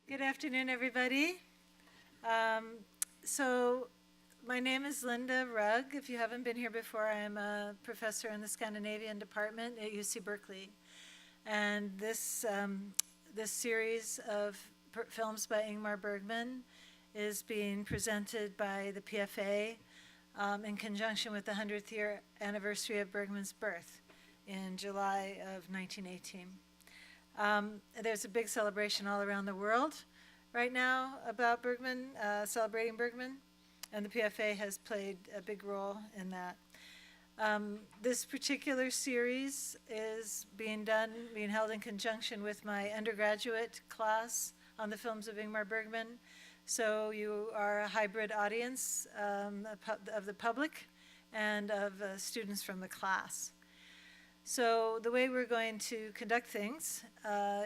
Good afternoon, everybody. So my name is Linda Rugg. If you haven't been here before, I am a professor in the Scandinavian department at UC Berkeley. And this series of films by Ingmar Bergman is being presented by the PFA in conjunction with the 100th year anniversary of Bergman's birth in July of 1918. There's a big celebration all around the world right now about Bergman, celebrating Bergman, and the PFA has played a big role in that. This particular series is being held in conjunction with my undergraduate class on the films of Ingmar Bergman. So you are a hybrid audience of the public and of students from the class. So the way we're going to conduct things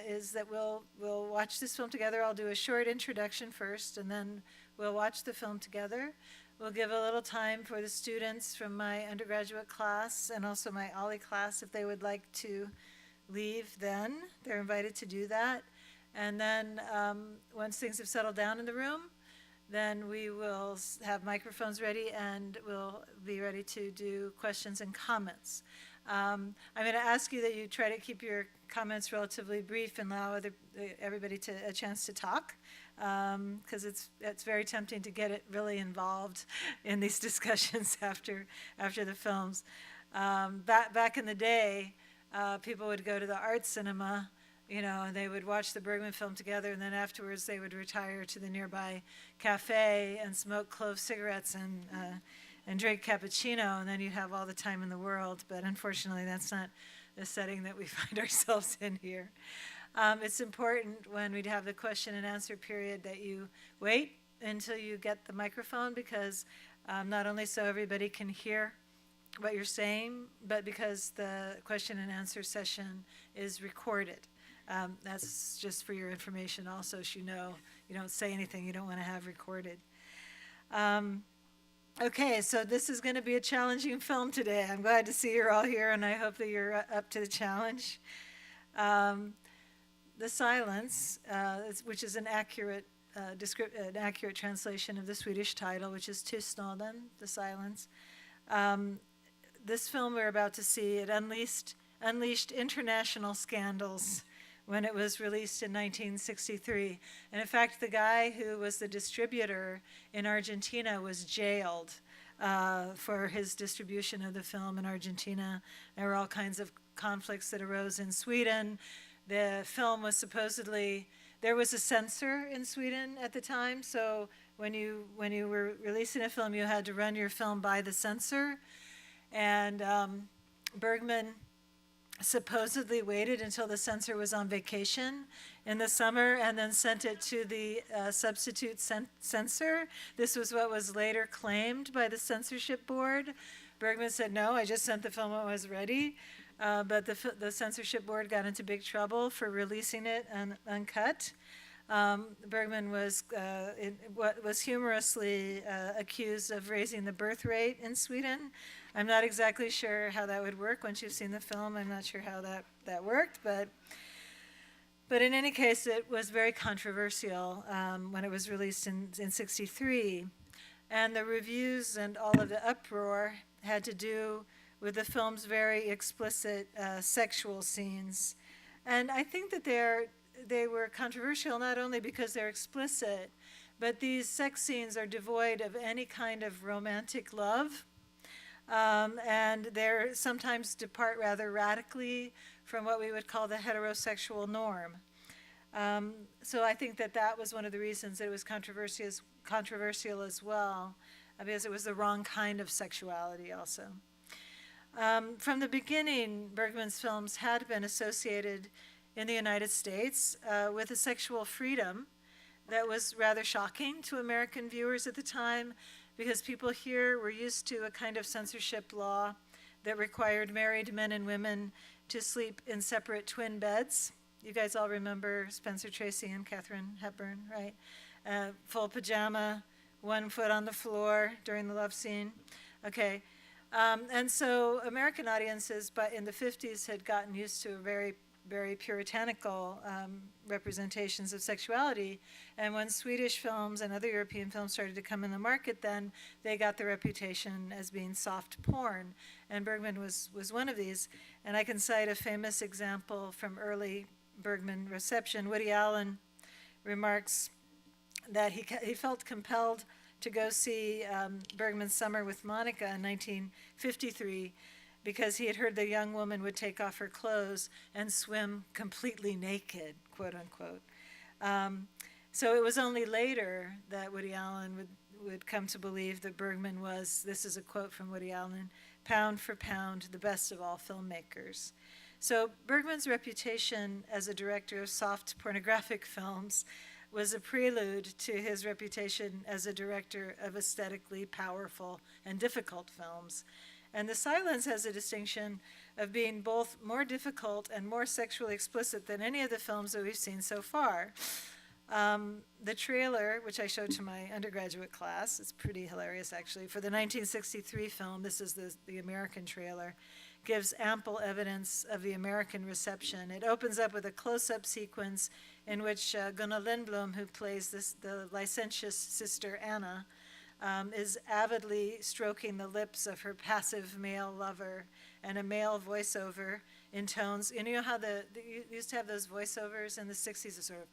is that we'll watch this film together. I'll do a short introduction first, and then we'll watch the film together. We'll give a little time for the students from my undergraduate class and also my OLLI class if they would like to leave then. They're invited to do that. And then once things have settled down in the room, then we will have microphones ready and we'll be ready to do questions and comments. I'm going to ask you that you try to keep your comments relatively brief and allow everybody a chance to talk, because it's very tempting to get it really involved in these discussions after the films. Back in the day, people would go to the art cinema, and they would watch the Bergman film together, and then afterwards they would retire to the nearby cafe and smoke clove cigarettes and drink cappuccino, and then you have all the time in the world. But unfortunately, that's not the setting that we find ourselves in here. It's important when we have the question and answer period that you wait until you get the microphone, because not only so everybody can hear what you're saying, but because the question and answer session is recorded. That's just for your information also, so you know you don't say anything you don't want to have recorded. Okay, so this is going to be a challenging film today. I'm glad to see you're all here, and I hope that you're up to the challenge. The Silence, which is an accurate translation of the Swedish title, which is Tystnaden, The Silence. This film we're about to see, it unleashed international scandals when it was released in 1963. And in fact, the guy who was the distributor in Argentina was jailed for his distribution of the film in Argentina. There were all kinds of conflicts that arose in Sweden. The film was there was a censor in Sweden at the time, so when you were releasing a film, you had to run your film by the censor. And Bergman supposedly waited until the censor was on vacation in the summer and then sent it to the substitute censor. This was what was later claimed by the censorship board. Bergman said, no, I just sent the film when it was ready. But the censorship board got into big trouble for releasing it uncut. Bergman was humorously accused of raising the birth rate in Sweden. I'm not exactly sure how that would work. Once you've seen the film, I'm not sure how that worked, but in any case, it was very controversial when it was released in 63. And the reviews and all of the uproar had to do with the film's very explicit sexual scenes. And I think that they were controversial not only because they're explicit, but these sex scenes are devoid of any kind of romantic love. And they sometimes depart rather radically from what we would call the heterosexual norm. So I think that was one of the reasons that it was controversial as well, because it was the wrong kind of sexuality also. From the beginning, Bergman's films had been associated in the United States with a sexual freedom that was rather shocking to American viewers at the time, because people here were used to a kind of censorship law that required married men and women to sleep in separate twin beds. You guys all remember Spencer Tracy and Katharine Hepburn, right? Full pajama, one foot on the floor during the love scene. Okay. And so American audiences in the 50s had gotten used to a very very puritanical representations of sexuality. And when Swedish films and other European films started to come in the market, then they got the reputation as being soft porn. And Bergman was one of these. And I can cite a famous example from early Bergman reception. Woody Allen remarks that he felt compelled to go see Bergman's Summer with Monica in 1953 because he had heard the young woman would take off her clothes and swim completely naked, quote unquote. So it was only later that Woody Allen would come to believe that Bergman was, this is a quote from Woody Allen, pound for pound, the best of all filmmakers. So Bergman's reputation as a director of soft pornographic films was a prelude to his reputation as a director of aesthetically powerful and difficult films. And The Silence has a distinction of being both more difficult and more sexually explicit than any of the films that we've seen so far. The trailer, which I showed to my undergraduate class, it's pretty hilarious actually, for the 1963 film, this is the American trailer, gives ample evidence of the American reception. It opens up with a close-up sequence in which Gunnar Lindblom, who plays the licentious sister Anna, is avidly stroking the lips of her passive male lover, and a male voiceover intones. And you know how you used to have those voiceovers in the 60s, sort of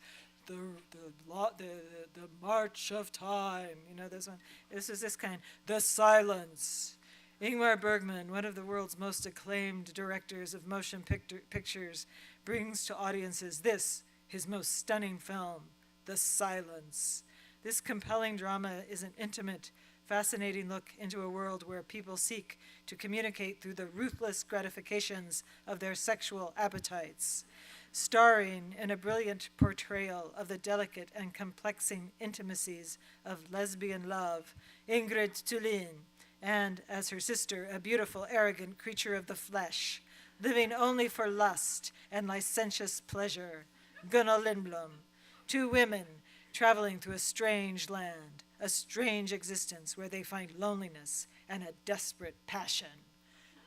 the march of time, you know, this one. This was this kind. The silence. Ingmar Bergman, one of the world's most acclaimed directors of motion pictures, brings to audiences this, his most stunning film, The Silence. This compelling drama is an intimate, fascinating look into a world where people seek to communicate through the ruthless gratifications of their sexual appetites. Starring in a brilliant portrayal of the delicate and complexing intimacies of lesbian love, Ingrid Thulin, and as her sister, a beautiful, arrogant creature of the flesh, living only for lust and licentious pleasure, Gunnar Lindblom. Two women traveling through a strange land, a strange existence where they find loneliness and a desperate passion.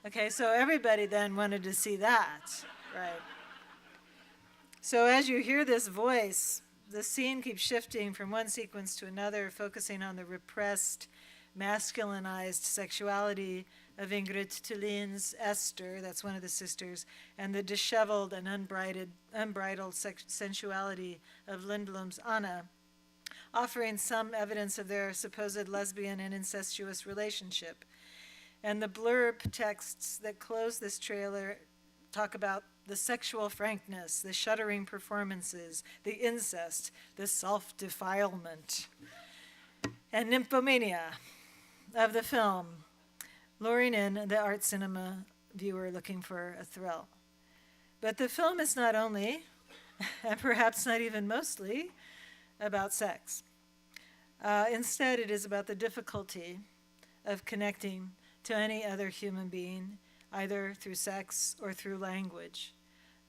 Okay, so everybody then wanted to see that, right? So as you hear this voice, the scene keeps shifting from one sequence to another, focusing on the repressed, masculinized sexuality of Ingrid Thulin's Esther, that's one of the sisters, and the disheveled and unbridled sensuality of Lindblom's Anna, offering some evidence of their supposed lesbian and incestuous relationship. And the blurb texts that close this trailer talk about the sexual frankness, the shuddering performances, the incest, the self-defilement, and nymphomania of the film, luring in the art cinema viewer looking for a thrill. But the film is not only, and perhaps not even mostly, about sex. Instead, it is about the difficulty of connecting to any other human being, either through sex or through language.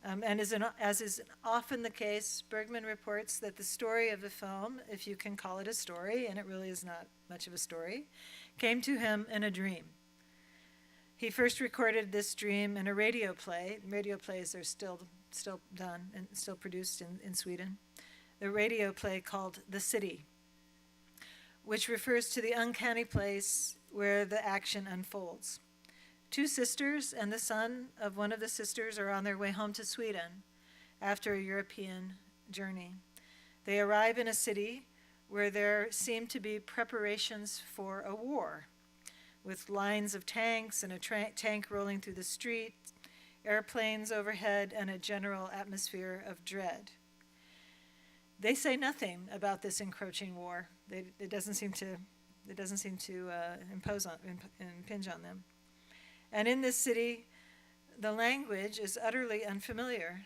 And as is often the case, Bergman reports that the story of the film, if you can call it a story, and it really is not much of a story, came to him in a dream. He first recorded this dream in a radio play. Radio plays are still done and still produced in Sweden. The radio play called The City, which refers to the uncanny place where the action unfolds. Two sisters and the son of one of the sisters are on their way home to Sweden after a European journey. They arrive in a city where there seem to be preparations for a war, with lines of tanks and a tank rolling through the street, airplanes overhead, and a general atmosphere of dread. They say nothing about this encroaching war. It doesn't seem to impinge on them. And in this city, the language is utterly unfamiliar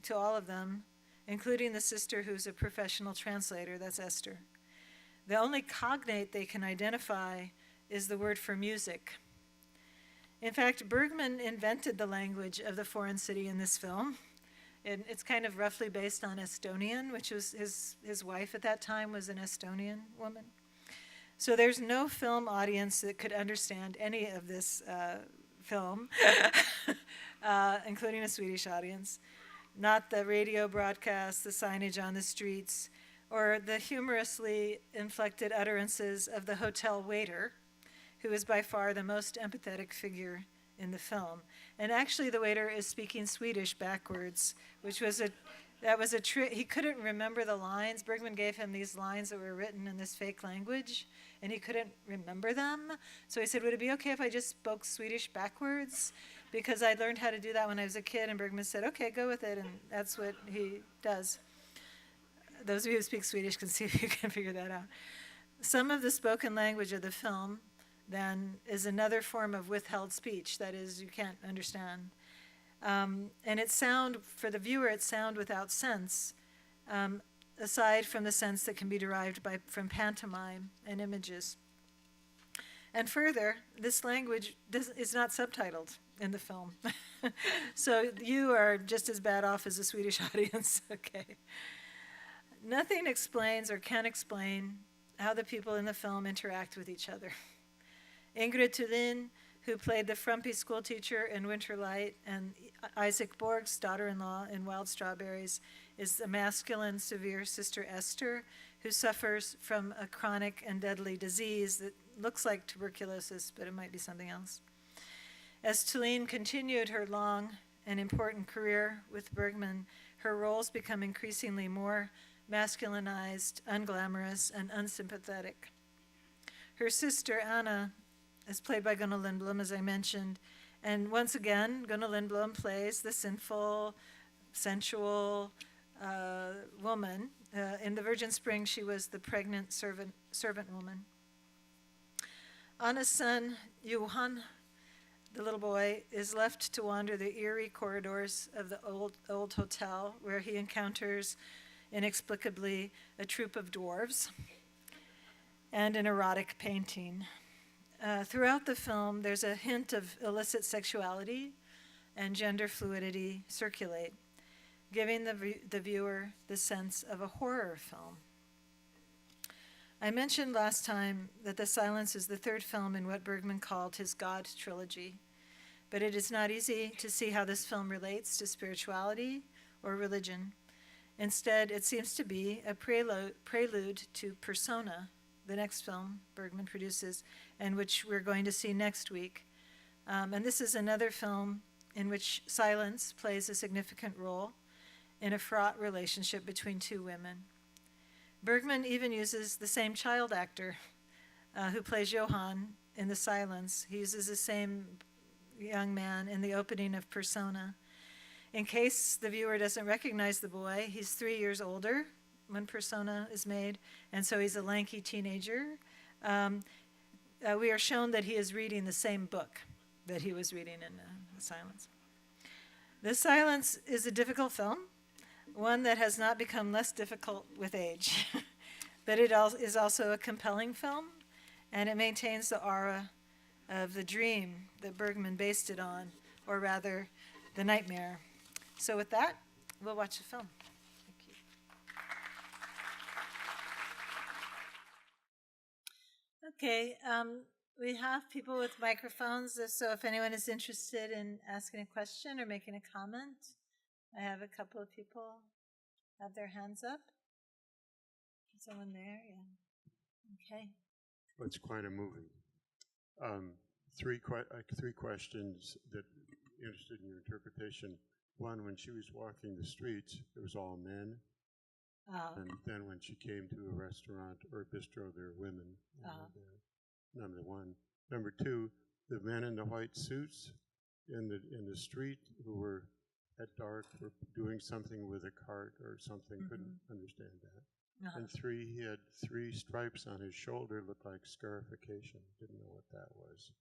to all of them, including the sister who's a professional translator, that's Esther. The only cognate they can identify is the word for music. In fact, Bergman invented the language of the foreign city in this film. It's kind of roughly based on Estonian, which was his wife at that time was an Estonian woman. So there's no film audience that could understand any of this film, including a Swedish audience. not the radio broadcasts, the signage on the streets, or the humorously inflected utterances of the hotel waiter, who is by far the most empathetic figure in the film. And actually, the waiter is speaking Swedish backwards, which was a trick. He couldn't remember the lines. Bergman gave him these lines that were written in this fake language, and he couldn't remember them. So he said, would it be okay if I just spoke Swedish backwards? Because I learned how to do that when I was a kid, and Bergman said, okay, go with it, and that's what he does. Those of you who speak Swedish can see if you can figure that out. Some of the spoken language of the film, then, is another form of withheld speech. That is, you can't understand. And it's sound, for the viewer, it's sound without sense, aside from the sense that can be derived from pantomime and images. And further, this language is not subtitled in the film. So you are just as bad off as the Swedish audience, okay? Nothing explains or can explain how the people in the film interact with each other. Ingrid Thulin, who played the frumpy schoolteacher in Winterlight, and Isaac Borg's daughter-in-law in Wild Strawberries, is the masculine, severe Sister Esther, who suffers from a chronic and deadly disease that looks like tuberculosis, but it might be something else. As Thulin continued her long and important career with Bergman, her roles become increasingly more masculinized, unglamorous, and unsympathetic. Her sister, Anna, is played by Gunnar Lindblom, as I mentioned. And once again, Gunnar Lindblom plays the sinful, sensual woman. In The Virgin Spring, she was the pregnant servant woman. Anna's son, Johan, the little boy, is left to wander the eerie corridors of the old hotel, where he encounters, inexplicably, a troupe of dwarves and an erotic painting. Throughout the film, there's a hint of illicit sexuality and gender fluidity circulate, giving the viewer the sense of a horror film. I mentioned last time that The Silence is the third film in what Bergman called his God trilogy, but it is not easy to see how this film relates to spirituality or religion. Instead, it seems to be a prelude to Persona, the next film Bergman produces, and which we're going to see next week. And this is another film in which silence plays a significant role in a fraught relationship between two women. Bergman even uses the same child actor who plays Johann in The Silence. He uses the same young man in the opening of Persona. In case the viewer doesn't recognize the boy, he's 3 years older when Persona is made, and so he's a lanky teenager. We are shown that he is reading the same book that he was reading in The Silence. The Silence is a difficult film, one that has not become less difficult with age, but it is also a compelling film, and it maintains the aura of the dream that Bergman based it on, or rather, the nightmare. So with that, we'll watch the film. Okay, we have people with microphones, so if anyone is interested in asking a question or making a comment, I have a couple of people have their hands up. Someone there, yeah. Okay. Well, it's quite a movie. Three questions that interested in your interpretation. One, when she was walking the streets, it was all men. And then when she came to a restaurant or a bistro, there were women. Number one. Number two, the men in the white suits in the street who were at dark were doing something with a cart or something, couldn't understand that. And three, he had 3 stripes on his shoulder, looked like scarification. Didn't know what that was.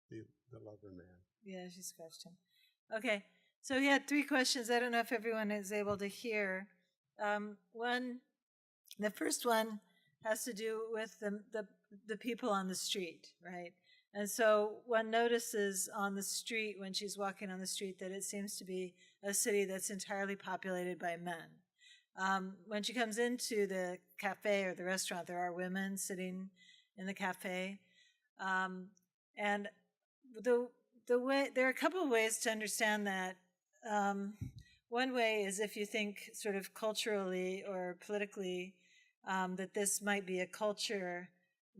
The lover man. Yeah, she scratched him. Okay, so he had 3 questions. I don't know if everyone is able to hear. The first one has to do with the people on the street, right? And so one notices on the street, when she's walking on the street, that it seems to be a city that's entirely populated by men. When she comes into the cafe or the restaurant, there are women sitting in the cafe. And the way, there are a couple of ways to understand that. one way is if you think sort of culturally or politically that this might be a culture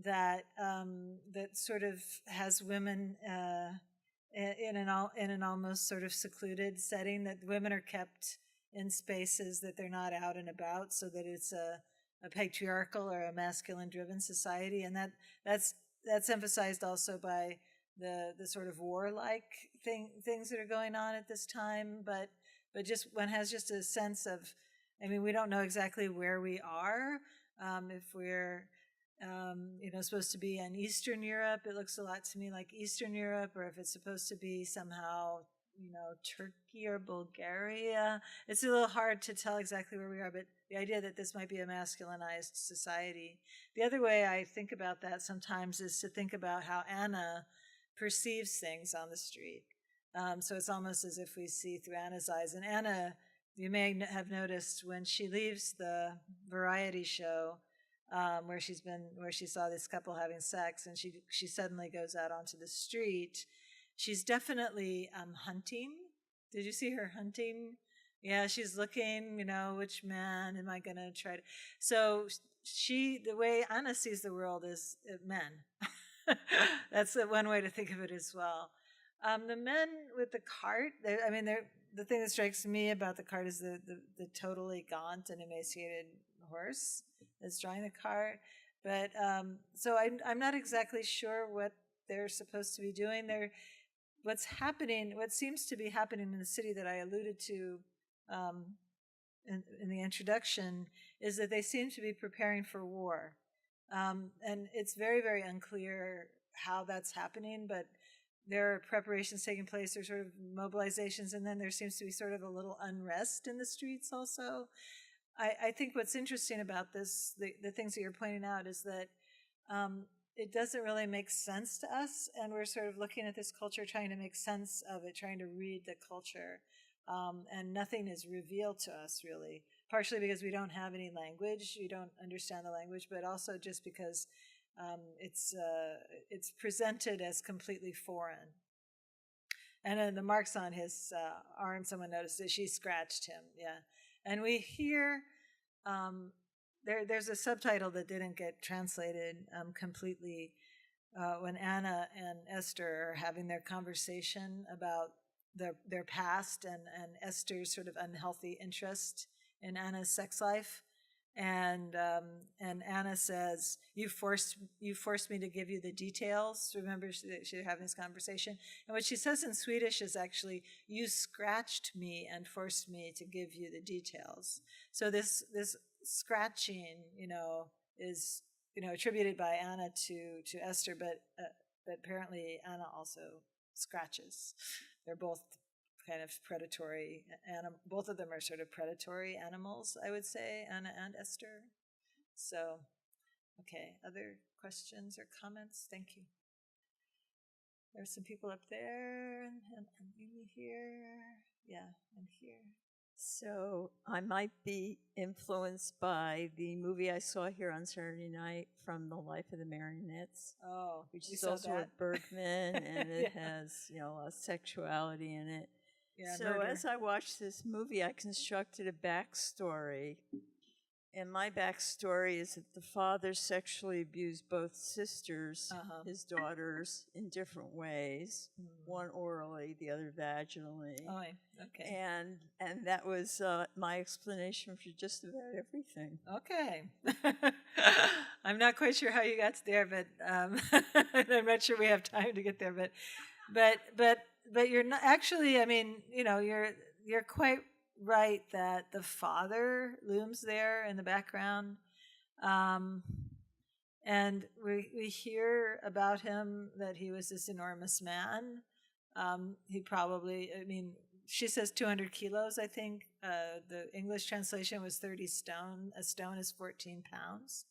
that that sort of has women in an almost sort of secluded setting, that women are kept in spaces that they're not out and about, so that it's a patriarchal or a masculine driven society, and that's emphasized also by the sort of warlike things that are going on at this time, but just one has just a sense of, I mean, we don't know exactly where we are. If we're supposed to be in Eastern Europe, it looks a lot to me like Eastern Europe, or if it's supposed to be somehow, Turkey or Bulgaria. It's a little hard to tell exactly where we are, but the idea that this might be a masculinized society. The other way I think about that sometimes is to think about how Anna perceives things on the street. So it's almost as if we see through Anna's eyes. And Anna, you may have noticed when she leaves the variety show, where she saw this couple having sex, and she suddenly goes out onto the street. She's definitely hunting. Did you see her hunting? Yeah, she's looking, which man am I going to try to... So the way Anna sees the world is men. That's one way to think of it as well. The men with the cart, the thing that strikes me about the cart is the totally gaunt and emaciated horse that's drawing the cart. But so I'm not exactly sure what they're supposed to be doing. What seems to be happening in the city that I alluded to in the introduction is that they seem to be preparing for war. And it's very, very unclear how that's happening, but there are preparations taking place, there's sort of mobilizations, and then there seems to be sort of a little unrest in the streets also. I think what's interesting about this, the things that you're pointing out, is that it doesn't really make sense to us, and we're sort of looking at this culture, trying to make sense of it, trying to read the culture, and nothing is revealed to us, really. Partially because we don't have any language, we don't understand the language, but also just because it's presented as completely foreign. And then the marks on his arm, someone noticed that she scratched him, yeah. And we hear, there's a subtitle that didn't get translated completely when Anna and Esther are having their conversation about their past and Esther's sort of unhealthy interest in Anna's sex life. And Anna says, you forced me to give you the details. Remember, they're having this conversation. And what she says in Swedish is actually, you scratched me and forced me to give you the details. So this scratching, is, attributed by Anna to Esther, but apparently Anna also scratches. They're both kind of predatory both of them are sort of predatory animals, I would say, Anna and Esther. So, okay, other questions or comments? Thank you. There's some people up there and Amy here. Yeah, and here. So I might be influenced by the movie I saw here on Saturday night, From the Life of the Marionettes. Oh, which is also a Bergman, and it has, a lot of sexuality in it. Yeah, so murder. As I watched this movie, I constructed a backstory. And my backstory is that the father sexually abused both sisters, his daughters, in different ways. One orally, the other vaginally. Oh, okay. And that was my explanation for just about everything. Okay. I'm not quite sure how you got there, but I'm not sure we have time to get there. But you're not actually. I mean, you're quite right that the father looms there in the background, and we hear about him that he was this enormous man. He probably, she says 200 kilos, I think. The English translation was 30 stone. A stone is 14 pounds.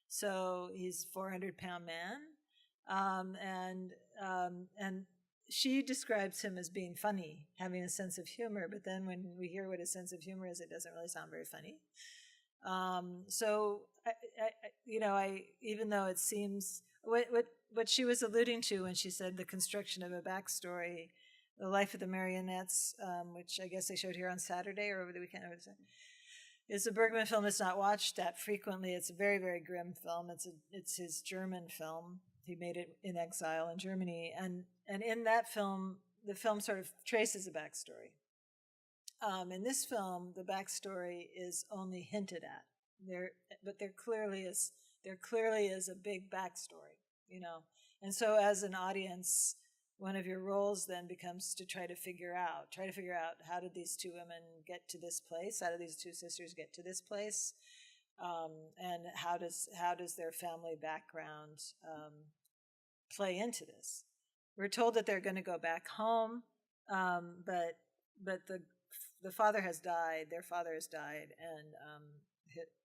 So he's a 400-pound man. And she describes him as being funny, having a sense of humor. But then when we hear what his sense of humor is, it doesn't really sound very funny. So, even though it seems... What she was alluding to when she said the construction of a backstory The Life of the Marionettes, which I guess they showed here on Saturday or over the weekend. It's a Bergman film that's not watched that frequently. It's a very, very grim film. It's his German film. He made it in exile in Germany. And in that film, the film sort of traces a backstory. In this film, the backstory is only hinted at. But there clearly is a big backstory, And so as an audience, one of your roles then becomes to try to figure out how did these two women get to this place? How did these two sisters get to this place? And how does their family background play into this? We're told that they're going to go back home, but the father has died. Their father has died, and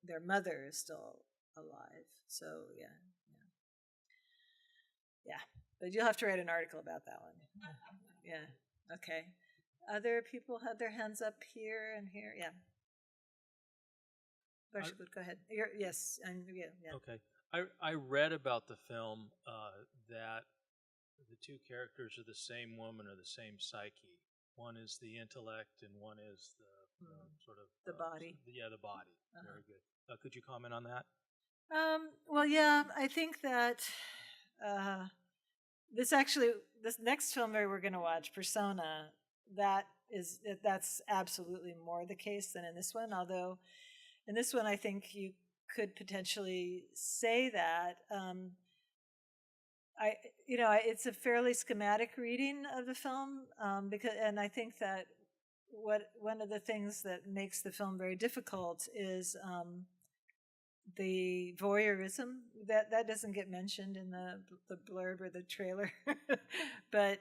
their mother is still alive. So yeah. But you'll have to write an article about that one. Yeah. Okay. Other people had their hands up here and here. Yeah. Go ahead. Yes. Yeah. Okay. I read about the film that the two characters are the same woman or the same psyche. One is the intellect and one is the sort of... the body. The body. Very good. Could you comment on that? Well, yeah, I think that this next film we're going to watch, Persona, that's absolutely more the case than in this one. Although in this one, I think you could potentially say that. It's a fairly schematic reading of the film and I think that one of the things that makes the film very difficult is the voyeurism that doesn't get mentioned in the blurb or the trailer, but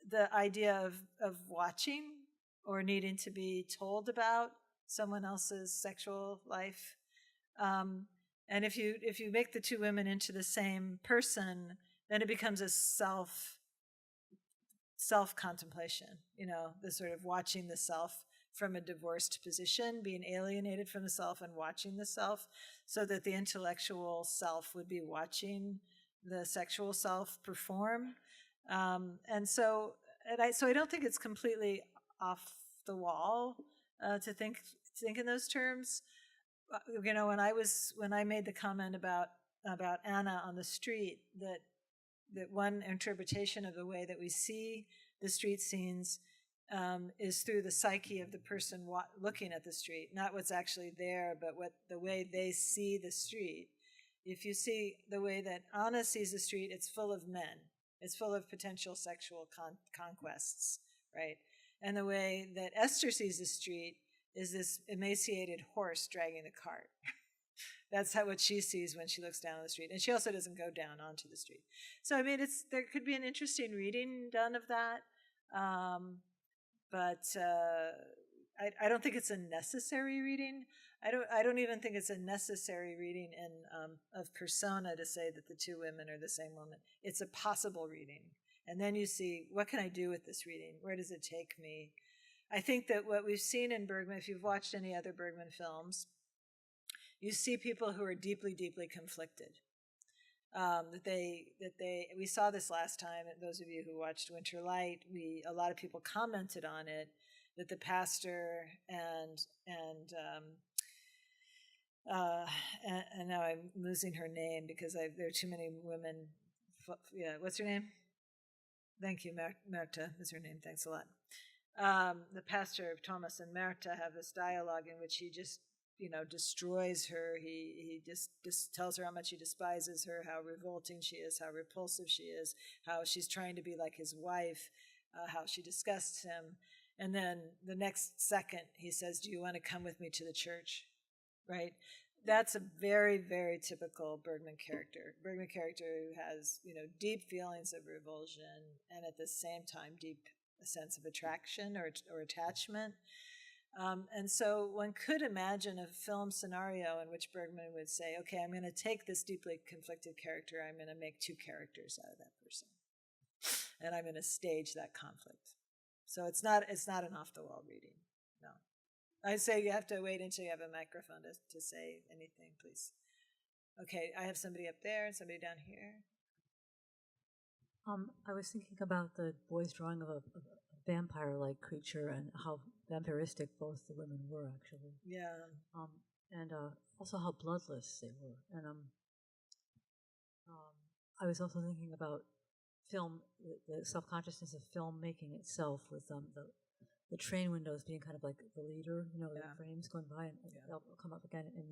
the idea of watching or needing to be told about someone else's sexual life, and if you make the two women into the same person, then it becomes a self contemplation. The sort of watching the self from a divorced position, being alienated from the self and watching the self, so that the intellectual self would be watching the sexual self perform. So I don't think it's completely off the wall to think in those terms. When I made the comment about Anna on the street, that one interpretation of the way that we see the street scenes is through the psyche of the person looking at the street, not what's actually there, but the way they see the street. If you see the way that Anna sees the street, it's full of men. It's full of potential sexual conquests, right? And the way that Esther sees the street is this emaciated horse dragging the cart. That's what she sees when she looks down on the street. And she also doesn't go down onto the street. So, there could be an interesting reading done of that. But I don't think it's a necessary reading. I don't even think it's a necessary reading of Persona to say that the two women are the same woman. It's a possible reading. And then you see, what can I do with this reading? Where does it take me? I think that what we've seen in Bergman, if you've watched any other Bergman films, you see people who are deeply, deeply conflicted. We saw this last time. Those of you who watched Winter Light, a lot of people commented on it, that the pastor and now I'm losing her name because there are too many women. Yeah, what's her name? Thank you, Märta is her name. Thanks a lot. The pastor of Thomas and Märta have this dialogue in which he just destroys her. He just tells her how much he despises her, how revolting she is, how repulsive she is, how she's trying to be like his wife, how she disgusts him. And then the next second he says, "Do you want to come with me to the church?" Right? That's a very, very typical Bergman character. Bergman character who has, deep feelings of revulsion and at the same time deep sense of attraction or attachment. And so one could imagine a film scenario in which Bergman would say, okay, I'm going to take this deeply conflicted character, I'm going to make two characters out of that person, and I'm going to stage that conflict. So it's not an off-the-wall reading, no. I'd say you have to wait until you have a microphone to say anything, please. Okay, I have somebody up there and somebody down here. I was thinking about the boy's drawing of a vampire-like creature and how vampiristic both the women were, actually. Yeah. And also how bloodless they were. And I was also thinking about film, the self-consciousness of filmmaking itself, with the train windows being kind of like the leader, the frames going by, and they'll come up again in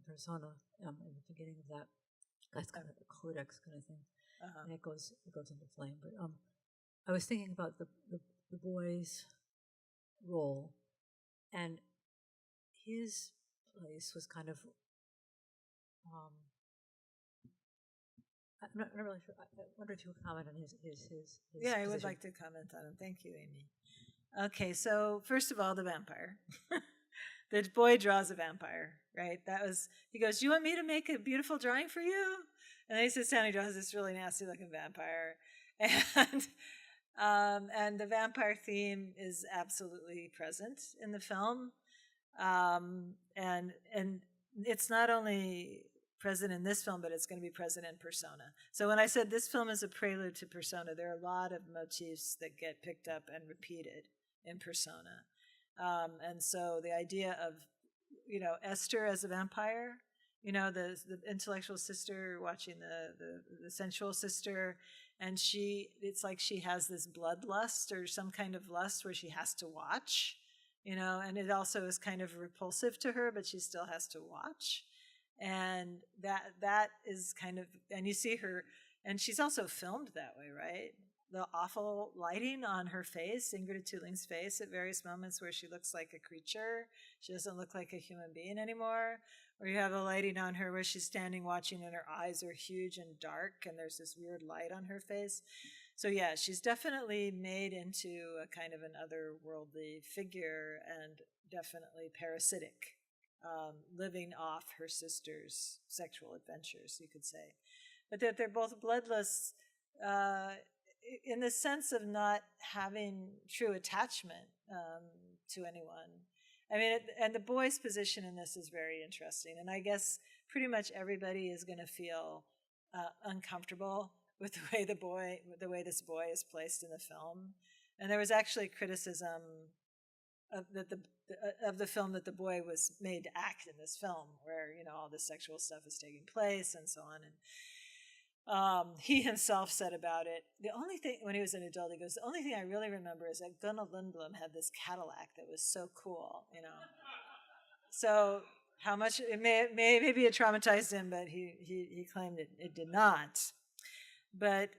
persona in the beginning of that. That's kind of a codex kind of thing, and it goes into flame. But I was thinking about the boy's role, and his place was kind of. I'm not really sure. I wonder if you would comment on his Yeah, I would position. like to comment on him. Thank you, Amy. Okay, so first of all, the vampire. The boy draws a vampire, right? He goes, "You want me to make a beautiful drawing for you?" And then he sits down and he draws this really nasty looking vampire. And the vampire theme is absolutely present in the film. And it's not only present in this film, but it's going to be present in Persona. So when I said this film is a prelude to Persona, there are a lot of motifs that get picked up and repeated in Persona. And so the idea of, Esther as a vampire, the intellectual sister watching the sensual sister, and it's like she has this bloodlust or some kind of lust where she has to watch, and it also is kind of repulsive to her, but she still has to watch. And that is kind of, and you see her, and she's also filmed that way, right? The awful lighting on her face, Ingrid Tulling's face, at various moments where she looks like a creature. She doesn't look like a human being anymore. Or you have a lighting on her where she's standing watching and her eyes are huge and dark and there's this weird light on her face. So yeah, she's definitely made into a kind of an otherworldly figure and definitely parasitic. Living off her sister's sexual adventures, you could say. But that they're both bloodless in the sense of not having true attachment to anyone. I mean, and the boy's position in this is very interesting. And I guess pretty much everybody is going to feel uncomfortable with the way this boy is placed in the film. And there was actually criticism of the film that the boy was made to act in this film, where all this sexual stuff is taking place and so on. And he himself said about it, the only thing, when he was an adult, he goes, the only thing I really remember is that Gunnar Lindblom had this Cadillac that was so cool, So how much it maybe it traumatized him, but he claimed it did not. But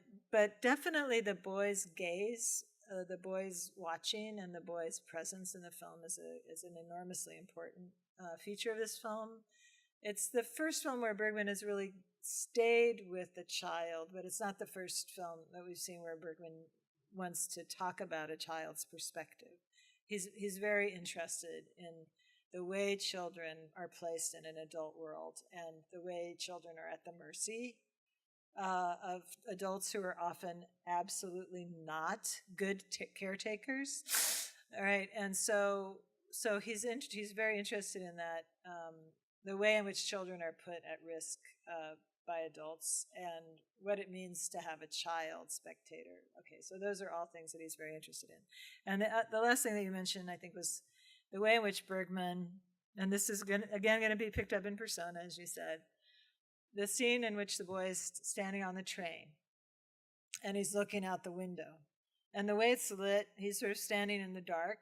definitely the boy's gaze, the boy's watching, and the boy's presence in the film is an enormously important feature of this film. It's the first film where Bergman has really stayed with the child, but it's not the first film that we've seen where Bergman wants to talk about a child's perspective. He's very interested in the way children are placed in an adult world and the way children are at the mercy of adults who are often absolutely not good caretakers. All right, and so he's very interested in that, the way in which children are put at risk by adults and what it means to have a child spectator. Okay, so those are all things that he's very interested in. And the last thing that you mentioned, I think, was the way in which Bergman, and this is going to be picked up in Persona, as you said, the scene in which the boy is standing on the train and he's looking out the window. And the way it's lit, he's sort of standing in the dark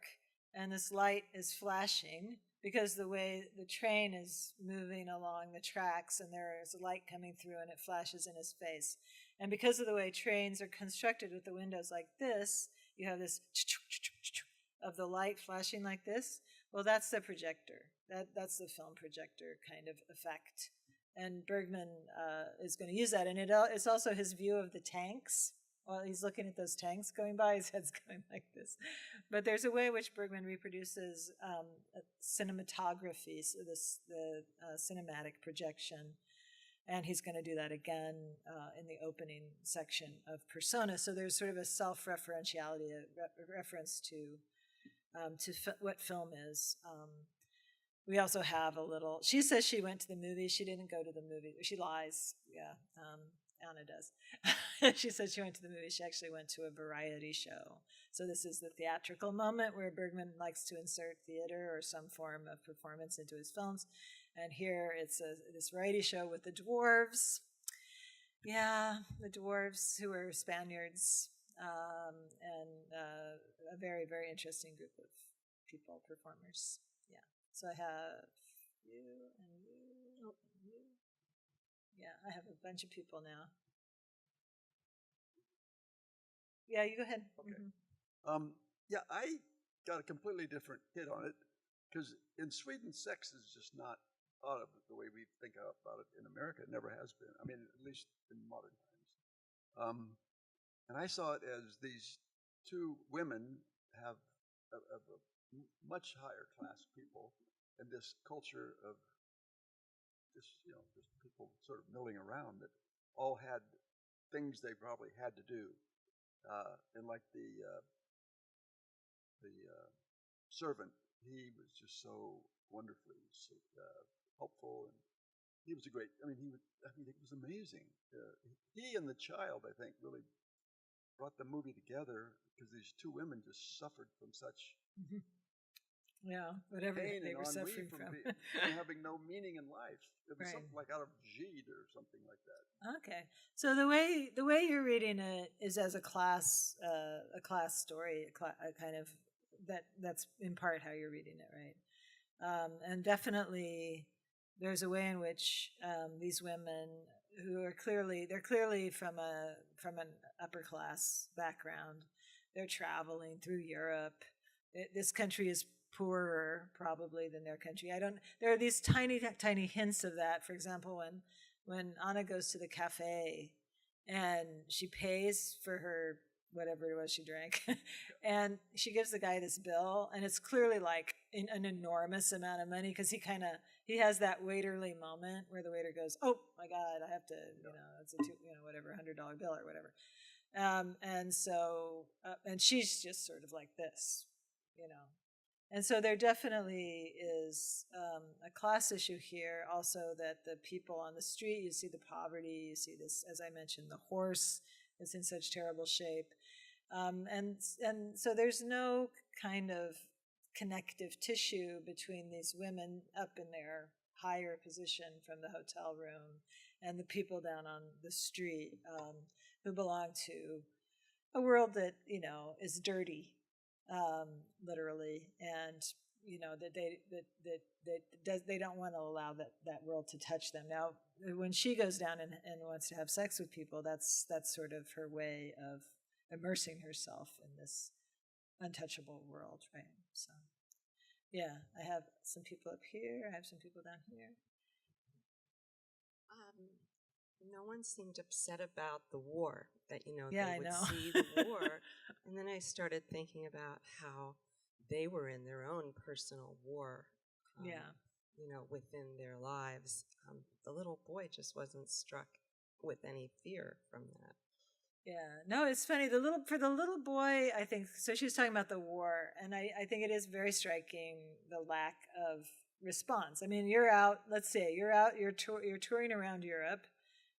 and this light is flashing because the way the train is moving along the tracks and there is a light coming through and it flashes in his face. And because of the way trains are constructed with the windows like this, you have this of the light flashing like this. Well, that's the projector. That's the film projector kind of effect. And Bergman is going to use that. And it's also his view of the tanks. While he's looking at those tanks going by, his head's going like this. But there's a way in which Bergman reproduces cinematography, so the cinematic projection. And he's going to do that again in the opening section of Persona. So there's sort of a self-referentiality, a reference to what film is. We also have a little, she says she went to the movie. She didn't go to the movie. She lies, yeah. Anna does. She said she went to the movie. She actually went to a variety show. So this is the theatrical moment where Bergman likes to insert theater or some form of performance into his films. And here it's this variety show with the dwarves. Yeah, the dwarves who are Spaniards, and a very, very interesting group of people, performers. Yeah. So I have you and you and you. Yeah, I have a bunch of people now. Yeah, you go ahead. Okay. Mhm. Yeah, I got a completely different hit on it because in Sweden, sex is just not thought of the way we think about it in America. It never has been. I mean, at least in modern times. And I saw it as these two women have a much higher class people and this culture of just people sort of milling around that all had things they probably had to do, and like the servant, he was just so wonderfully helpful, and he was a great. I mean, it was amazing. He and the child, I think, really brought the movie together because these two women just suffered from such Yeah, whatever pain they and were ennui suffering from from. having no meaning in life. It was Right. something like out of Gide or something like that. Okay, so the way you're reading it is as a class story, a kind of that's in part how you're reading it, right? And definitely, there's a way in which these women who are clearly from an upper class background, they're traveling through Europe. This country is poorer probably than their country. There are these tiny hints of that. For example, when Anna goes to the cafe and she pays for her whatever it was she drank, and she gives the guy this bill, and it's clearly like an enormous amount of money because he has that waiterly moment where the waiter goes, "Oh my God, I have to, it's a whatever $100 bill or whatever," and so and she's just sort of like this, And so there definitely is a class issue here. Also, that the people on the street, you see the poverty, you see this, as I mentioned, the horse is in such terrible shape, and so there's no kind of connective tissue between these women up in their higher position from the hotel room and the people down on the street who belong to a world that is dirty, literally, and that they don't want to allow that world to touch them. Now, when she goes down and wants to have sex with people, that's sort of her way of immersing herself in this untouchable world, right? So, yeah, I have some people up here. I have some people down here. No one seemed upset about the war, that, Yeah, they I would know. see the war. And then I started thinking about how they were in their own personal war, Yeah. within their lives. The little boy just wasn't struck with any fear from that. Yeah, no, it's funny. For the little boy, I think, so she was talking about the war, and I think it is very striking, the lack of response. I mean, you're out, let's say, you're touring around Europe,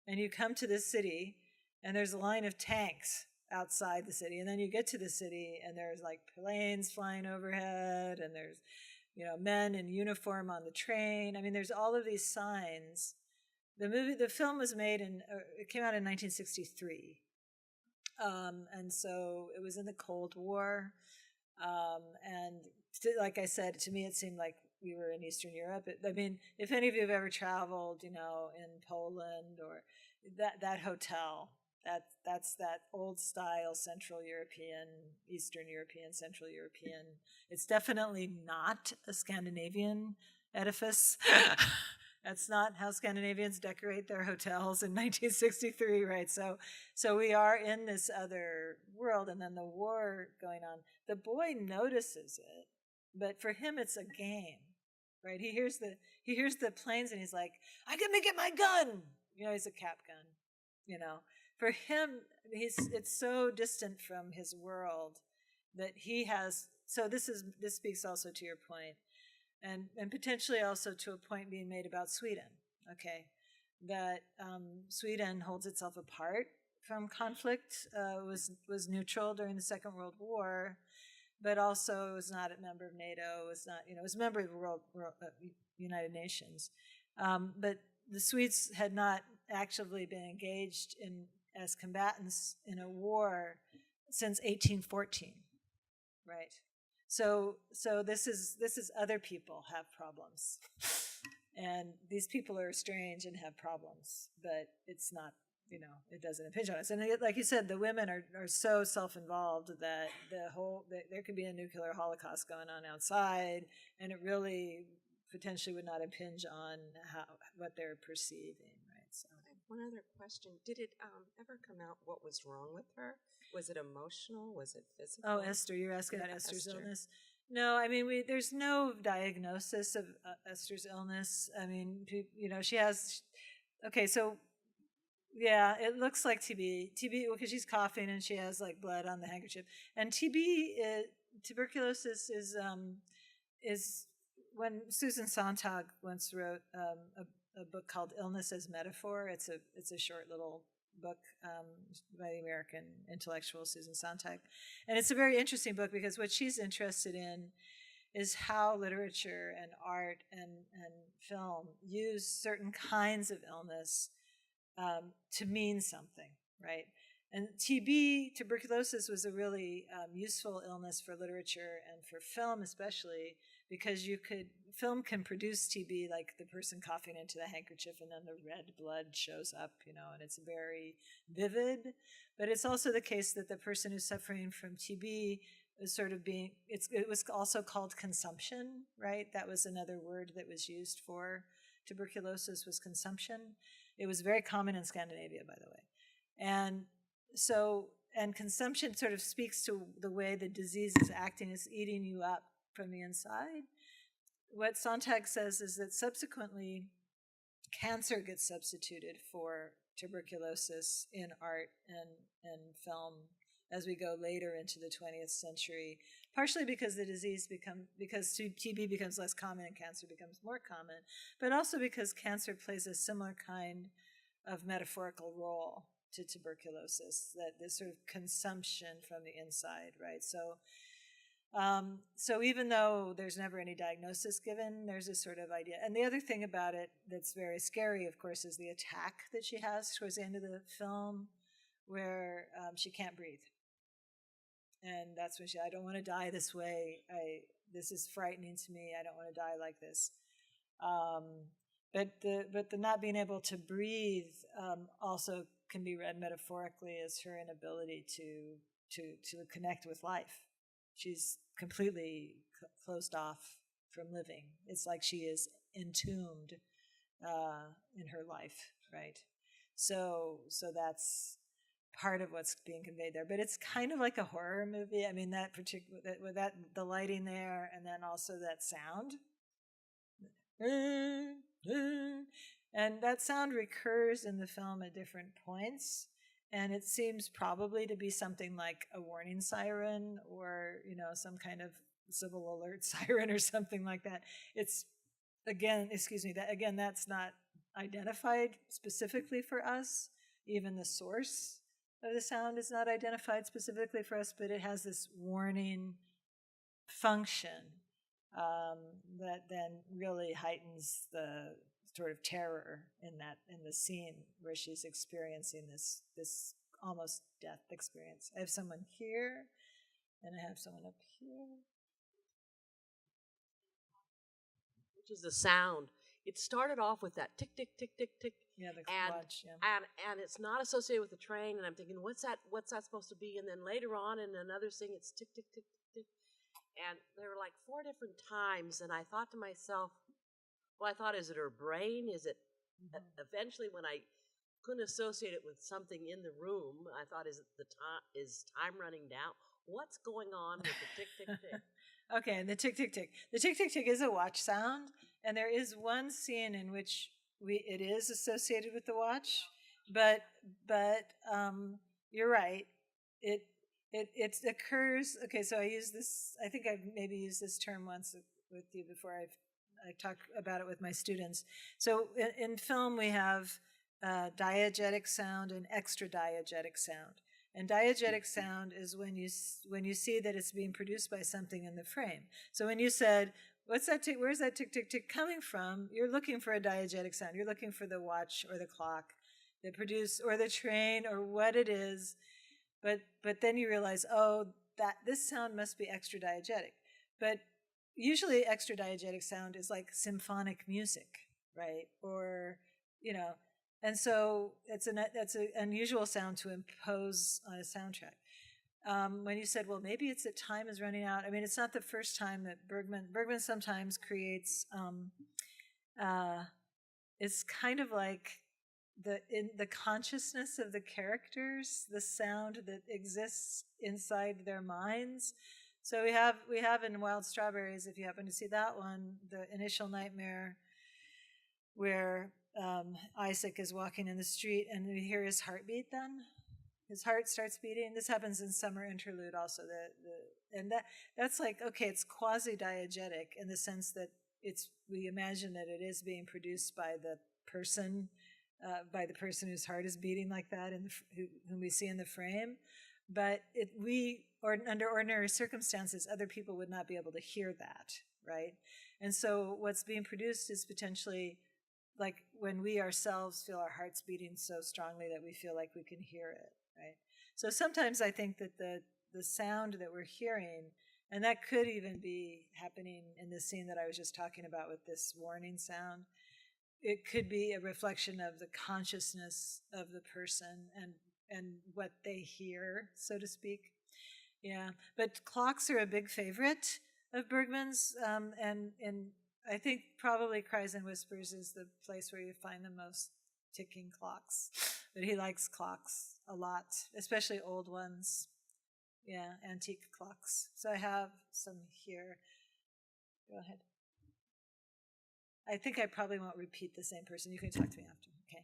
and you come to this city, and there's a line of tanks outside the city, and then you get to the city, and there's like planes flying overhead, and there's, men in uniform on the train. I mean, there's all of these signs. The film was made it came out in 1963. And so it was in the Cold War. And like I said, to me, it seemed like we were in Eastern Europe. I mean, if any of you have ever traveled, in Poland or that hotel, that's that old style Central European, Eastern European, Central European. It's definitely not a Scandinavian edifice. That's not how Scandinavians decorate their hotels in 1963, right? So we are in this other world, and then the war going on. The boy notices it, but for him, it's a game, right? He hears the planes, and he's like, "I can make it my gun." He's a cap gun. For him, it's so distant from his world that he has. So this speaks also to your point. And potentially also to a point being made about Sweden, okay? that Sweden holds itself apart from conflict, was neutral during the Second World War, but also was not a member of NATO, was not, was a member of the United Nations. But the Swedes had not actively been engaged as combatants in a war since 1814, right? So this is other people have problems, and these people are strange and have problems, but it's not, it doesn't impinge on us. And like you said, the women are so self-involved that there could be a nuclear holocaust going on outside, and it really potentially would not impinge on what they're perceiving, right? So. One other question. Did it ever come out what was wrong with her? Was it emotional? Was it physical? Oh, Esther, you're asking about Esther's illness? No, I mean, there's no diagnosis of Esther's illness. I mean, she has, okay, so, yeah, it looks like TB, because she's coughing and she has, like, blood on the handkerchief. And tuberculosis is when Susan Sontag once wrote a book called Illness as Metaphor. It's a short little book by the American intellectual Susan Sontag. And it's a very interesting book because what she's interested in is how literature and art and film use certain kinds of illness to mean something, right? And tuberculosis was a really useful illness for literature and for film especially, because film can produce TB, like the person coughing into the handkerchief and then the red blood shows up, and it's very vivid. But it's also the case that the person who's suffering from TB is sort of it was also called consumption, right? That was another word that was used for tuberculosis, was consumption. It was very common in Scandinavia, by the way. And consumption sort of speaks to the way the disease is acting, is eating you up from the inside. What Sontag says is that subsequently cancer gets substituted for tuberculosis in art and film as we go later into the 20th century, partially because because TB becomes less common and cancer becomes more common, but also because cancer plays a similar kind of metaphorical role to tuberculosis, that this sort of consumption from the inside, right? So even though there's never any diagnosis given, there's this sort of idea. And the other thing about it that's very scary, of course, is the attack that she has towards the end of the film, where she can't breathe. And that's when I don't want to die this way. This is frightening to me. I don't want to die like this. But the not being able to breathe also can be read metaphorically as her inability to connect with life. She's completely closed off from living. It's like she is entombed in her life, right? So that's part of what's being conveyed there. But it's kind of like a horror movie. I mean, the lighting there, and then also that sound. And that sound recurs in the film at different points. And it seems probably to be something like a warning siren, or, some kind of civil alert siren or something like that. It's, that's not identified specifically for us. Even the source of the sound is not identified specifically for us, but it has this warning function that then really heightens the sort of terror in the scene where she's experiencing this almost death experience. I have someone here, and I have someone up here. Which is the sound. It started off with that tick, tick, tick, tick, tick. Yeah, the watch, yeah. And it's not associated with the train, and I'm thinking, what's that supposed to be? And then later on in another thing, it's tick, tick, tick, tick, tick. And there were like 4 different times, and I thought to myself, is it her brain? Is it eventually, when I couldn't associate it with something in the room, I thought, is time running down? What's going on with the tick, tick, tick? Okay, the tick, tick, tick. The tick, tick, tick is a watch sound, and there is one scene in which it is associated with the watch, but you're right. It occurs. Okay, so I think I've maybe used this term once with you before. I talk about it with my students. So in film, we have diegetic sound and extra diegetic sound. And diegetic sound is when you see that it's being produced by something in the frame. So when you said, "What's that tick? Where's that tick, tick, tick coming from?" You're looking for a diegetic sound. You're looking for the watch or the clock that produce, or the train, or what it is. But then you realize, oh, that this sound must be extra diegetic. But usually extra diegetic sound is like symphonic music, right? Or, and so that's an unusual sound to impose on a soundtrack. When you said, well, maybe it's that time is running out. I mean, it's not the first time that Bergman sometimes creates, it's kind of like in the consciousness of the characters, the sound that exists inside their minds. So we have in Wild Strawberries, if you happen to see that one, the initial nightmare where Isaac is walking in the street and we hear his heartbeat then. His heart starts beating. This happens in Summer Interlude also. And that's like, okay, it's quasi-diegetic in the sense that we imagine that it is being produced by the person whose heart is beating like that and whom we see in the frame. But under ordinary circumstances, other people would not be able to hear that, right? And so what's being produced is potentially like when we ourselves feel our hearts beating so strongly that we feel like we can hear it, right? So sometimes I think that the sound that we're hearing, and that could even be happening in the scene that I was just talking about with this warning sound, it could be a reflection of the consciousness of the person and what they hear, so to speak. Yeah, but clocks are a big favorite of Bergman's, and I think probably Cries and Whispers is the place where you find the most ticking clocks. But he likes clocks a lot, especially old ones. Yeah, antique clocks. So I have some here. Go ahead. I think I probably won't repeat the same person. You can talk to me after. Okay.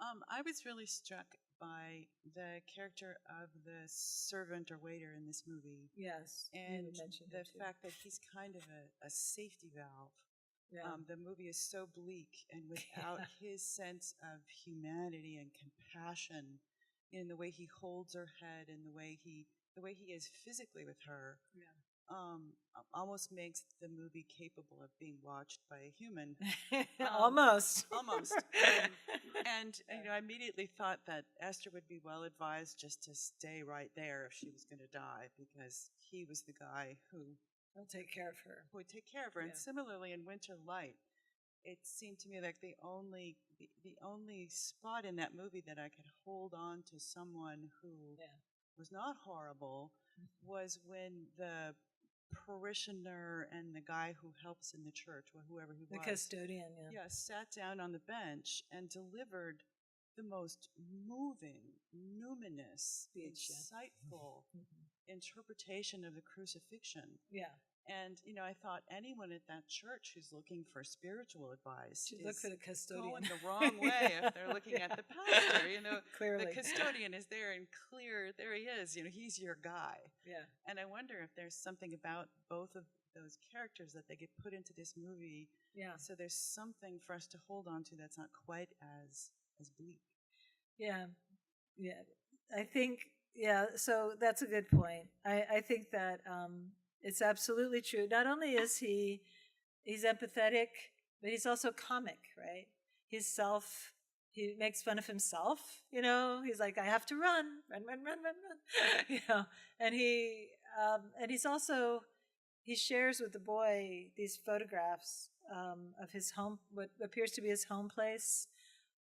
I was really struck by the character of the servant or waiter in this movie. Yes. And the fact that he's kind of a safety valve. Yeah. The movie is so bleak, and without his sense of humanity and compassion in the way he holds her head and the way he is physically with her, almost makes the movie capable of being watched by a human. Almost. And I immediately thought that Esther would be well advised just to stay right there if she was going to die, because he was the guy who would take care of her. Yeah. And similarly in Winter Light, it seemed to me like the only spot in that movie that I could hold on to someone who was not horrible was when the parishioner and the guy who helps in the church, or whoever he was, the custodian, sat down on the bench and delivered the most moving, numinous, insightful interpretation of the crucifixion. Yeah. And, I thought anyone at that church who's looking for spiritual advice should look for the custodian. Going the wrong way if they're looking at the pastor. Clearly. The custodian is there and clear. There he is. He's your guy. Yeah. And I wonder if there's something about both of those characters that they get put into this movie. Yeah. So there's something for us to hold on to that's not quite as bleak. Yeah. Yeah. I think, so that's a good point. I think that it's absolutely true. Not only is he's empathetic, but he's also comic, right? He makes fun of himself, he's like, I have to run. And he's also, he shares with the boy these photographs of his home, what appears to be his home place,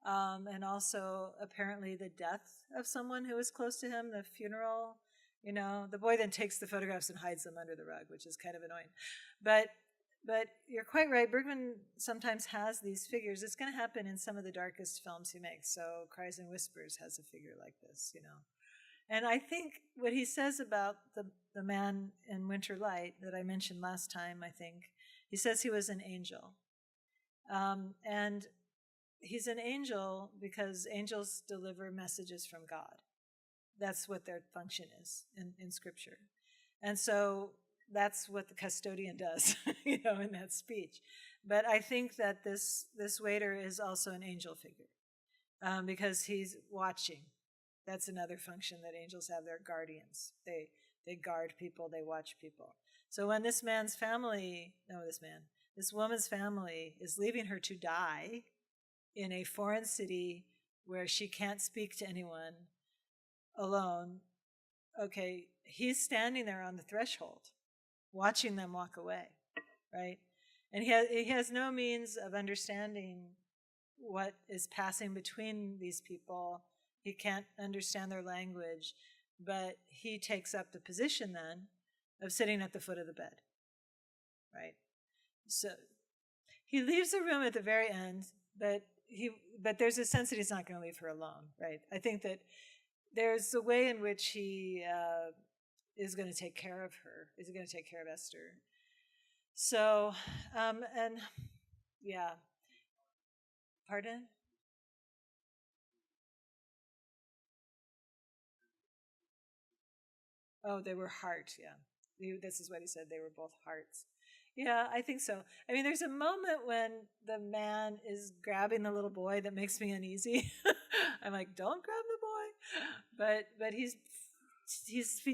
and also apparently the death of someone who was close to him, the funeral. The boy then takes the photographs and hides them under the rug, which is kind of annoying. But you're quite right. Bergman sometimes has these figures. It's going to happen in some of the darkest films he makes. So Cries and Whispers has a figure like this, And I think what he says about the man in Winter Light that I mentioned last time, I think, he says he was an angel. And he's an angel because angels deliver messages from God. That's what their function is in Scripture. And so that's what the custodian does, in that speech. But I think that this waiter is also an angel figure, because he's watching. That's another function that angels have. They're guardians. They guard people. They watch people. So when this woman's family is leaving her to die in a foreign city where she can't speak to anyone, alone, okay, he's standing there on the threshold, watching them walk away, right? And he has no means of understanding what is passing between these people. He can't understand their language, but he takes up the position then of sitting at the foot of the bed, right? So he leaves the room at the very end, but there's a sense that he's not going to leave her alone, right? I think that there's a way in which he is going to take care of her, is going to take care of Esther. So, and yeah. Pardon? Oh, they were heart, yeah. This is what he said, they were both hearts. Yeah, I think so. I mean, there's a moment when the man is grabbing the little boy that makes me uneasy. I'm like, don't grab the boy. But he's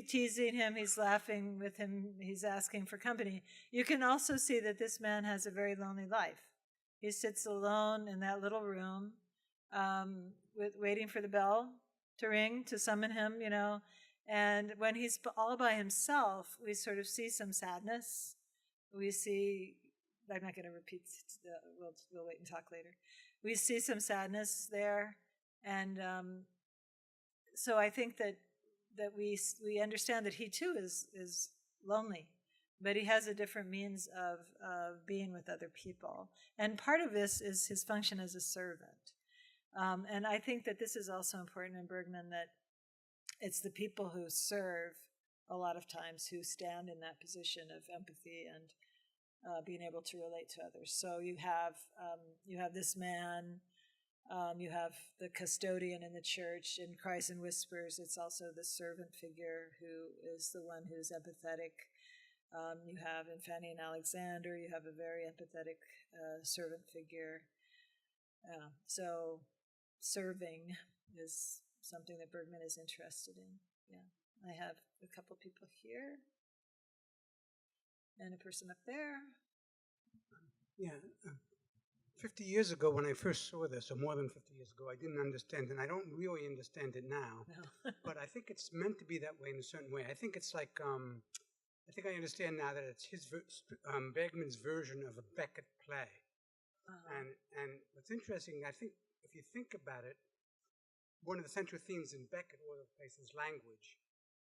teasing him, he's laughing with him, he's asking for company. You can also see that this man has a very lonely life. He sits alone in that little room, waiting for the bell to ring, to summon him, And when he's all by himself, we sort of see some sadness. We see, I'm not going to repeat, we'll wait and talk later. We see some sadness there. And so I think that we understand that he too is lonely, but he has a different means of being with other people. And part of this is his function as a servant. And I think that this is also important in Bergman, that it's the people who serve a lot of times who stand in that position of empathy and being able to relate to others. So you have this man, you have the custodian in the church. In Cries and Whispers, it's also the servant figure who is the one who's empathetic. You have in Fanny and Alexander, you have a very empathetic servant figure. So serving is something that Bergman is interested in. Yeah, I have a couple people here and a person up there. Yeah, 50 years ago when I first saw this, or more than 50 years ago, I didn't understand, and I don't really understand it now. No. But I think it's meant to be that way in a certain way. I think it's like, I think I understand now that it's Bergman's version of a Beckett play. Uh-huh. And what's interesting, I think, if you think about it, one of the central themes in Beckett all over the place is language.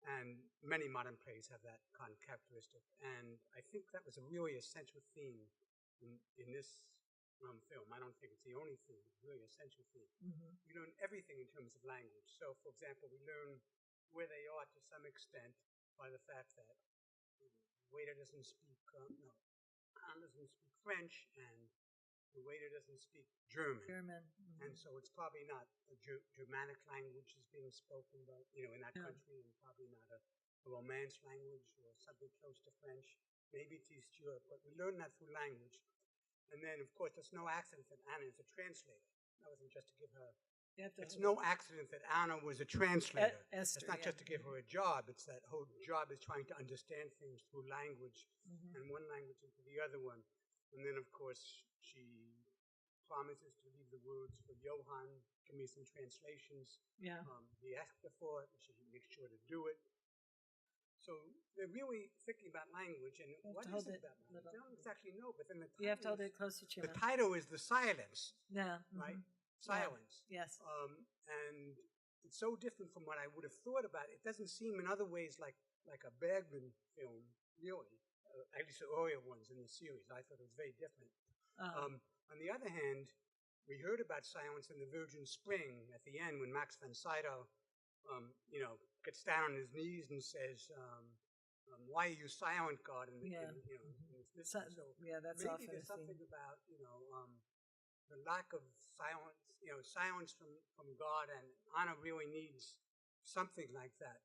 And many modern plays have that kind of characteristic. And I think that was a really essential theme in this film. I don't think it's the only theme, it's really a central theme. Mm-hmm. We learn everything in terms of language. So, for example, we learn where they are to some extent by the fact that the waiter doesn't speak, Anne doesn't speak French, and the waiter doesn't speak German. Mm-hmm. And so it's probably not a Germanic language is being spoken, but in that country, and probably not a Romance language or something close to French. Maybe it's East Europe, but we learn that through language. And then, of course, it's no accident that Anna is a translator. That wasn't just to give her. It's no accident that Anna was a translator. Esther, it's not just to give her a job. It's that whole job is trying to understand things through language, and one language into the other one. And then, of course, she promises to leave the words for Johann, give me some translations. Yeah. He asked her for it, and she makes sure to do it. So they're really thinking about language, and what is it about language? I don't exactly know, but then the title You have to hold it closer to your the mouth. title is The Silence, Yeah. right? Mm-hmm. Silence. Yeah. Yes. And it's so different from what I would have thought about it. It doesn't seem in other ways like a Bergman film, really. At least the earlier ones in the series. I thought it was very different. On the other hand, we heard about silence in The Virgin Spring at the end when Max von Sydow, gets down on his knees and says, "Why are you silent, God?" And that's maybe often there's a something theme. about the lack of silence, silence from God, and Anna really needs something like that,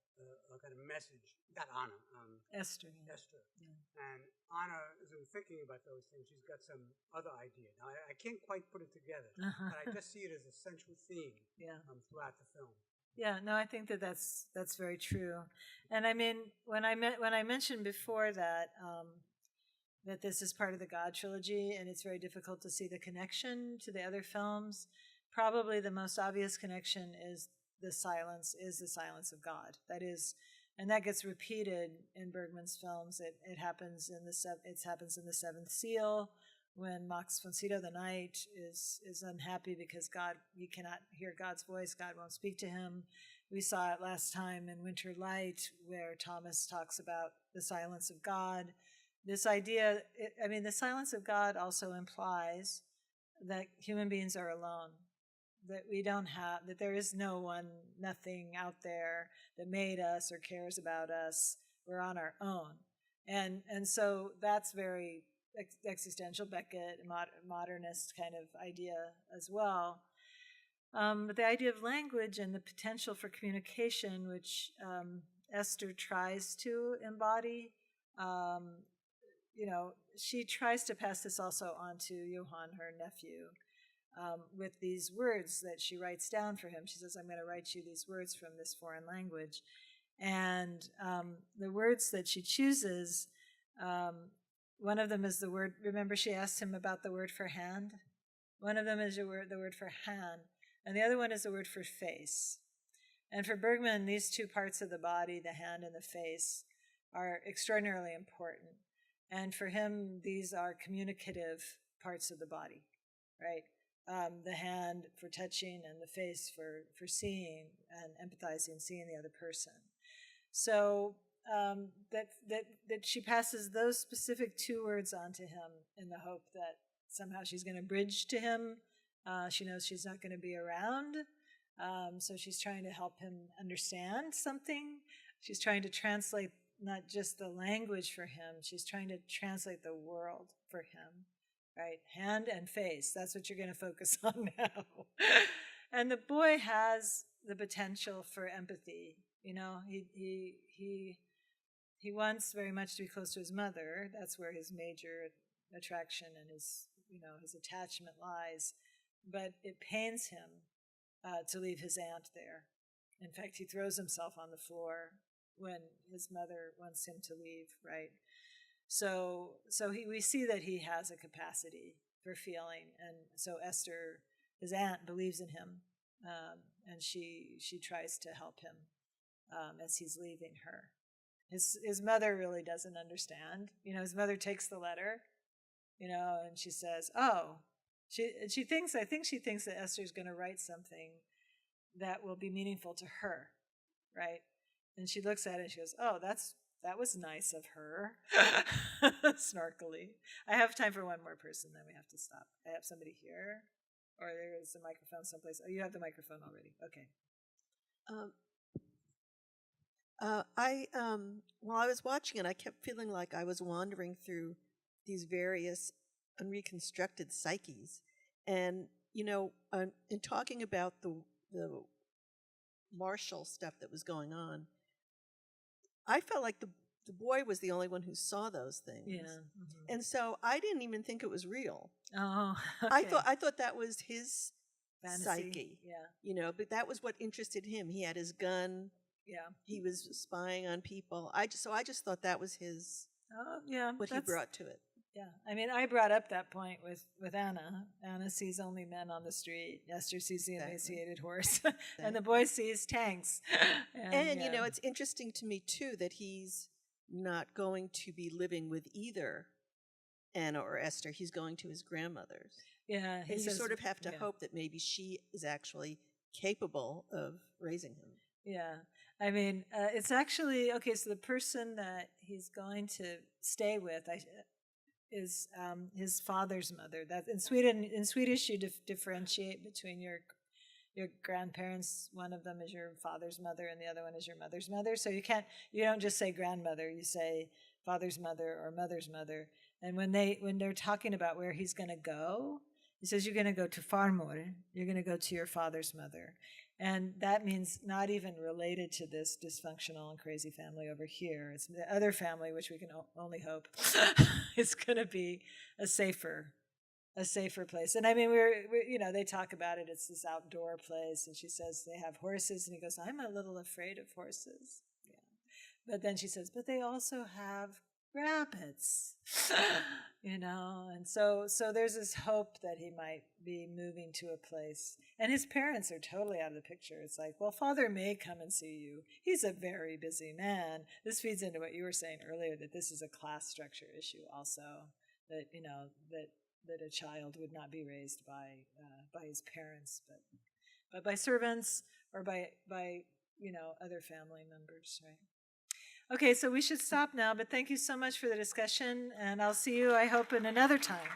a kind of message. Not Anna, Esther. Yeah. Esther. And Anna isn't thinking about those things. She's got some other idea. Now, I can't quite put it together, but I just see it as a central theme throughout the film. Yeah, no, I think that's very true. And I mean, when I mentioned before that that this is part of the God trilogy, and it's very difficult to see the connection to the other films, probably the most obvious connection is the silence of God. That is, and that gets repeated in Bergman's films. It happens in the Seventh Seal, when Max von Sydow the Knight is unhappy because he cannot hear God's voice. God won't speak to him. We saw it last time in Winter Light, where Thomas talks about the silence of God. This idea, the silence of God also implies that human beings are alone, that that there is no one, nothing out there that made us or cares about us. We're on our own. And so that's very existential, Beckett, modernist kind of idea as well. But the idea of language and the potential for communication, which Esther tries to embody, she tries to pass this also on to Johann, her nephew, with these words that she writes down for him. She says, I'm going to write you these words from this foreign language. And the words that she chooses, one of them is the word, remember she asked him about the word for hand? One of them is the word for hand, and the other one is the word for face. And for Bergman, these two parts of the body, the hand and the face, are extraordinarily important. And for him, these are communicative parts of the body, right? The hand for touching and the face for seeing and empathizing, seeing the other person. So that she passes those specific two words on to him in the hope that somehow she's going to bridge to him. She knows she's not going to be around, so she's trying to help him understand something. She's trying to translate not just the language for him, she's trying to translate the world for him, right? Hand and face, that's what you're going to focus on now. And the boy has the potential for empathy. He wants very much to be close to his mother. That's where his major attraction and his attachment lies. But it pains him to leave his aunt there. In fact, he throws himself on the floor when his mother wants him to leave, right? So we see that he has a capacity for feeling, and so Esther, his aunt, believes in him, and she tries to help him as he's leaving her. His mother really doesn't understand. His mother takes the letter, and she says, "Oh," I think she thinks that Esther's going to write something that will be meaningful to her, right? And she looks at it and she goes, "Oh, that was nice of her," snarkily. I have time for one more person, then we have to stop. I have somebody here, or there is a microphone someplace. Oh, you have the microphone already. Okay. While I was watching it, I kept feeling like I was wandering through these various unreconstructed psyches. And, in talking about the martial stuff that was going on, I felt like the boy was the only one who saw those things. Yeah. Mm-hmm. And so I didn't even think it was real. Oh, okay. I thought that was his fantasy. Psyche. Yeah. But that was what interested him. He had his gun. Yeah. He was spying on people. I just thought that was his. Oh, yeah. What he brought to it. Yeah. I brought up that point with Anna. Anna sees only men on the street. Esther sees the emaciated horse. And the boy sees tanks. And it's interesting to me, too, that he's not going to be living with either Anna or Esther. He's going to his grandmother's. Yeah. And you sort of have to hope that maybe she is actually capable of raising him. Yeah. It's actually, okay, so the person that he's going to stay with is his father's mother. That in Swedish, you differentiate between your grandparents. One of them is your father's mother, and the other one is your mother's mother. So you don't just say grandmother. You say father's mother or mother's mother. And when they're talking about where he's going to go, He says, you're going to go to farmor, you're going to go to your father's mother. And that means not even related to this dysfunctional and crazy family over here. It's the other family, which we can only hope is going to be a safer place. And I mean, they talk about it. It's this outdoor place. And she says they have horses. And he goes, I'm a little afraid of horses. Yeah. But then she says, but they also have rabbits, and so there's this hope that he might be moving to a place. And his parents are totally out of the picture. It's like, well, father may come and see you. He's a very busy man. This feeds into what you were saying earlier, that this is a class structure issue also, that, that a child would not be raised by his parents, but by servants or by other family members, right? Okay, so we should stop now, but thank you so much for the discussion, and I'll see you, I hope, in another time.